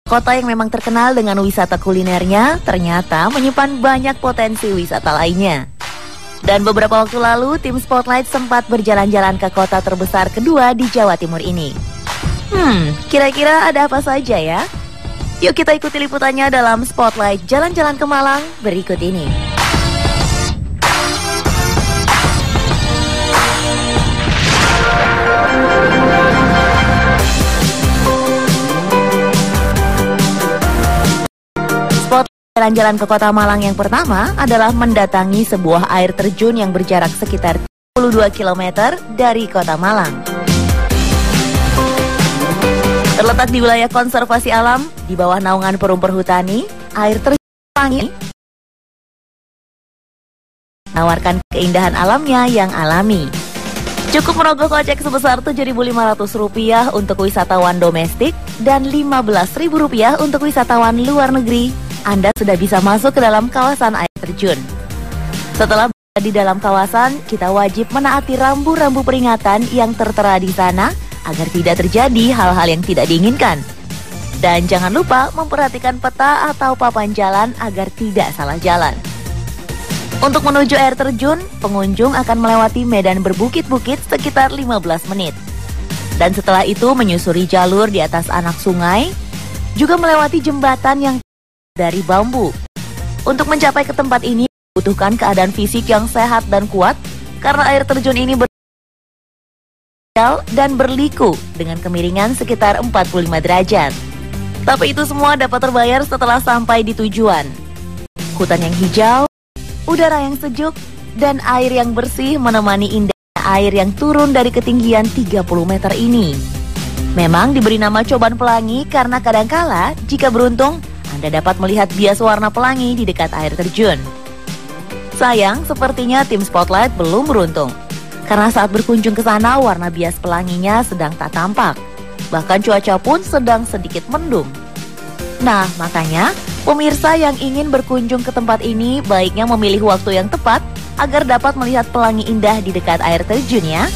Kota yang memang terkenal dengan wisata kulinernya ternyata menyimpan banyak potensi wisata lainnya. Dan beberapa waktu lalu, tim Spotlight sempat berjalan-jalan ke kota terbesar kedua di Jawa Timur ini. Kira-kira ada apa saja ya? Yuk kita ikuti liputannya dalam Spotlight Jalan-Jalan ke Malang berikut ini. Jalan-jalan ke kota Malang yang pertama adalah mendatangi sebuah air terjun yang berjarak sekitar 32 km dari kota Malang. Terletak di wilayah konservasi alam, di bawah naungan Perum Perhutani, air terjun Pelangi menawarkan keindahan alamnya yang alami. Cukup merogoh kocek sebesar Rp7.500 untuk wisatawan domestik dan Rp15.000 untuk wisatawan luar negeri. Anda sudah bisa masuk ke dalam kawasan air terjun. Setelah berada di dalam kawasan, kita wajib menaati rambu-rambu peringatan yang tertera di sana agar tidak terjadi hal-hal yang tidak diinginkan. Dan jangan lupa memperhatikan peta atau papan jalan agar tidak salah jalan. Untuk menuju air terjun, pengunjung akan melewati medan berbukit-bukit sekitar 15 menit. Dan setelah itu menyusuri jalur di atas anak sungai, juga melewati jembatan yang dari bambu. Untuk mencapai ke tempat ini dibutuhkan keadaan fisik yang sehat dan kuat karena air terjun ini dan berliku dengan kemiringan sekitar 45 derajat. Tapi itu semua dapat terbayar setelah sampai di tujuan. Hutan yang hijau, udara yang sejuk, dan air yang bersih menemani indahnya air yang turun dari ketinggian 30 meter ini. Memang diberi nama Coban Pelangi karena kadangkala jika beruntung Anda dapat melihat bias warna pelangi di dekat air terjun. Sayang, sepertinya tim Spotlight belum beruntung. Karena saat berkunjung ke sana, warna bias pelanginya sedang tak tampak. Bahkan cuaca pun sedang sedikit mendung. Nah, makanya pemirsa yang ingin berkunjung ke tempat ini baiknya memilih waktu yang tepat agar dapat melihat pelangi indah di dekat air terjun ya.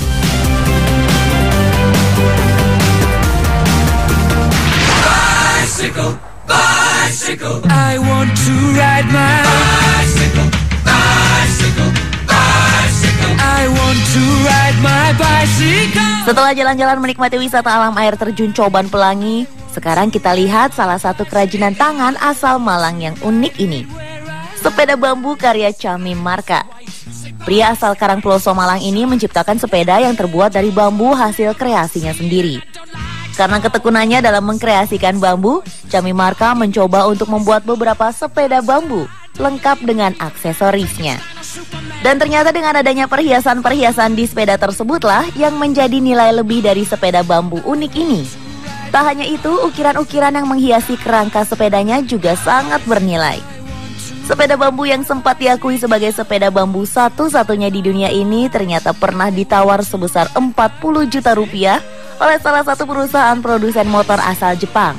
Bicycle. Bicycle. I want to ride my bicycle. Bicycle. Bicycle. I want to ride my bicycle. Setelah jalan-jalan menikmati wisata alam air terjun Coban Pelangi, sekarang kita lihat salah satu kerajinan tangan asal Malang yang unik ini. Sepeda bambu karya Camim Marka. Pria asal Karangploso Malang ini menciptakan sepeda yang terbuat dari bambu hasil kreasinya sendiri. Karena ketekunannya dalam mengkreasikan bambu, Camim Marka mencoba untuk membuat beberapa sepeda bambu lengkap dengan aksesorisnya. Dan ternyata dengan adanya perhiasan-perhiasan di sepeda tersebutlah yang menjadi nilai lebih dari sepeda bambu unik ini. Tak hanya itu, ukiran-ukiran yang menghiasi kerangka sepedanya juga sangat bernilai. Sepeda bambu yang sempat diakui sebagai sepeda bambu satu-satunya di dunia ini ternyata pernah ditawar sebesar Rp40 juta oleh salah satu perusahaan produsen motor asal Jepang.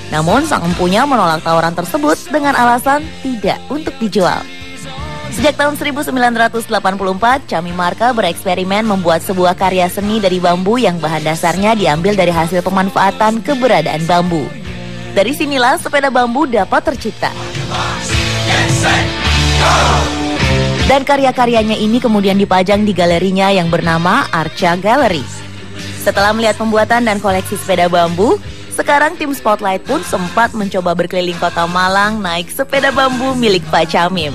Namun sang empunya menolak tawaran tersebut dengan alasan tidak untuk dijual. Sejak tahun 1984, Camim Marka bereksperimen membuat sebuah karya seni dari bambu yang bahan dasarnya diambil dari hasil pemanfaatan keberadaan bambu. Dari sinilah sepeda bambu dapat tercipta. Dan karya-karyanya ini kemudian dipajang di galerinya yang bernama Arca Gallery. Setelah melihat pembuatan dan koleksi sepeda bambu, sekarang tim Spotlight pun sempat mencoba berkeliling kota Malang naik sepeda bambu milik Pak Camim.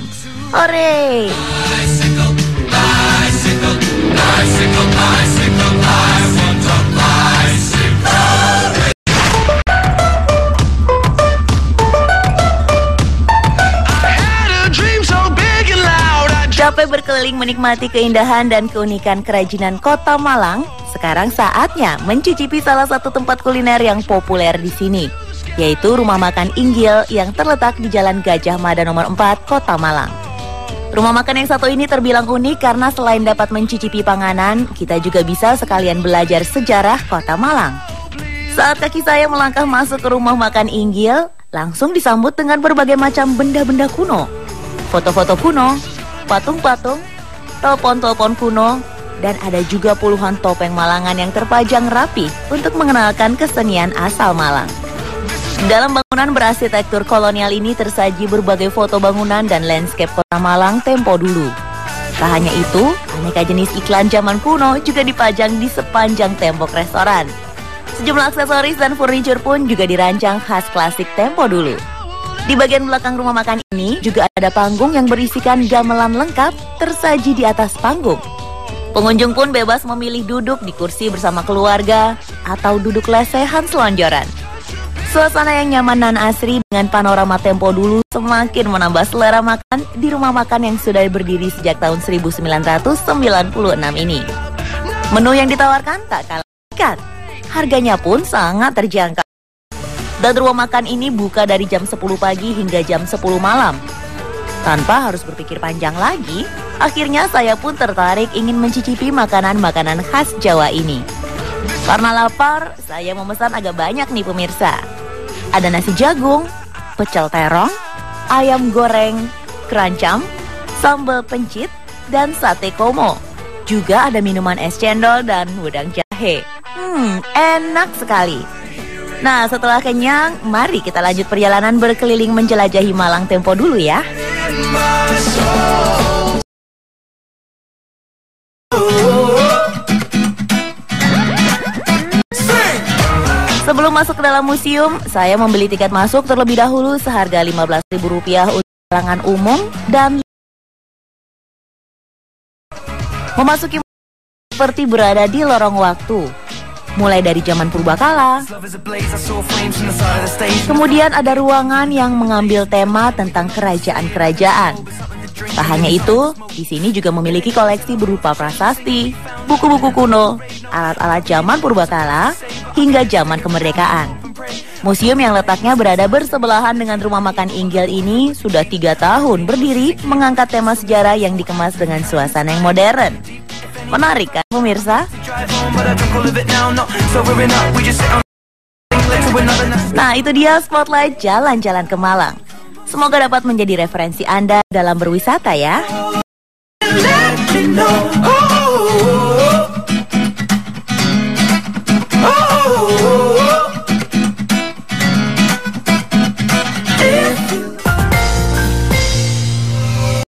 Hore! Bicycle, bicycle, bicycle, bicycle, I want a bicycle. I had a dream so big and loud. Capek berkeliling menikmati keindahan dan keunikan kerajinan kota Malang, sekarang saatnya mencicipi salah satu tempat kuliner yang populer di sini, yaitu Rumah Makan Inggil yang terletak di Jalan Gajah Mada nomor 4, Kota Malang. Rumah makan yang satu ini terbilang unik karena selain dapat mencicipi panganan, kita juga bisa sekalian belajar sejarah Kota Malang. Saat kaki saya melangkah masuk ke Rumah Makan Inggil, langsung disambut dengan berbagai macam benda-benda kuno, foto-foto kuno, patung-patung, telepon-telepon kuno, dan ada juga puluhan topeng Malangan yang terpajang rapi untuk mengenalkan kesenian asal Malang. Dalam bangunan berarsitektur kolonial ini tersaji berbagai foto bangunan dan landscape kota Malang tempo dulu. Tak hanya itu, aneka jenis iklan zaman kuno juga dipajang di sepanjang tembok restoran. Sejumlah aksesoris dan furniture pun juga dirancang khas klasik tempo dulu. Di bagian belakang rumah makan ini juga ada panggung yang berisikan gamelan lengkap tersaji di atas panggung. Pengunjung pun bebas memilih duduk di kursi bersama keluarga atau duduk lesehan selonjoran. Suasana yang nyaman dan asri dengan panorama tempo dulu semakin menambah selera makan di rumah makan yang sudah berdiri sejak tahun 1996 ini. Menu yang ditawarkan tak kalah ikat, harganya pun sangat terjangkau. Dan rumah makan ini buka dari jam 10 pagi hingga jam 10 malam. Tanpa harus berpikir panjang lagi, akhirnya saya pun tertarik ingin mencicipi makanan-makanan khas Jawa ini. Karena lapar, saya memesan agak banyak nih pemirsa. Ada nasi jagung, pecel terong, ayam goreng, kerancam, sambal pencit, dan sate komo. Juga ada minuman es cendol dan wedang jahe. Enak sekali. Nah, setelah kenyang, mari kita lanjut perjalanan berkeliling menjelajahi Malang tempo dulu ya. Sebelum masuk ke dalam museum, saya membeli tiket masuk terlebih dahulu seharga Rp15.000 untuk kalangan umum dan memasuki seperti berada di lorong waktu. Mulai dari zaman purbakala. Kemudian ada ruangan yang mengambil tema tentang kerajaan-kerajaan. Tak hanya itu, di sini juga memiliki koleksi berupa prasasti, buku-buku kuno, alat-alat zaman purbakala, hingga zaman kemerdekaan. Museum yang letaknya berada bersebelahan dengan rumah makan Inggil ini sudah 3 tahun berdiri mengangkat tema sejarah yang dikemas dengan suasana yang modern. Menarik kan pemirsa? Nah, itu dia spotlight jalan-jalan ke Malang. Semoga dapat menjadi referensi Anda dalam berwisata ya.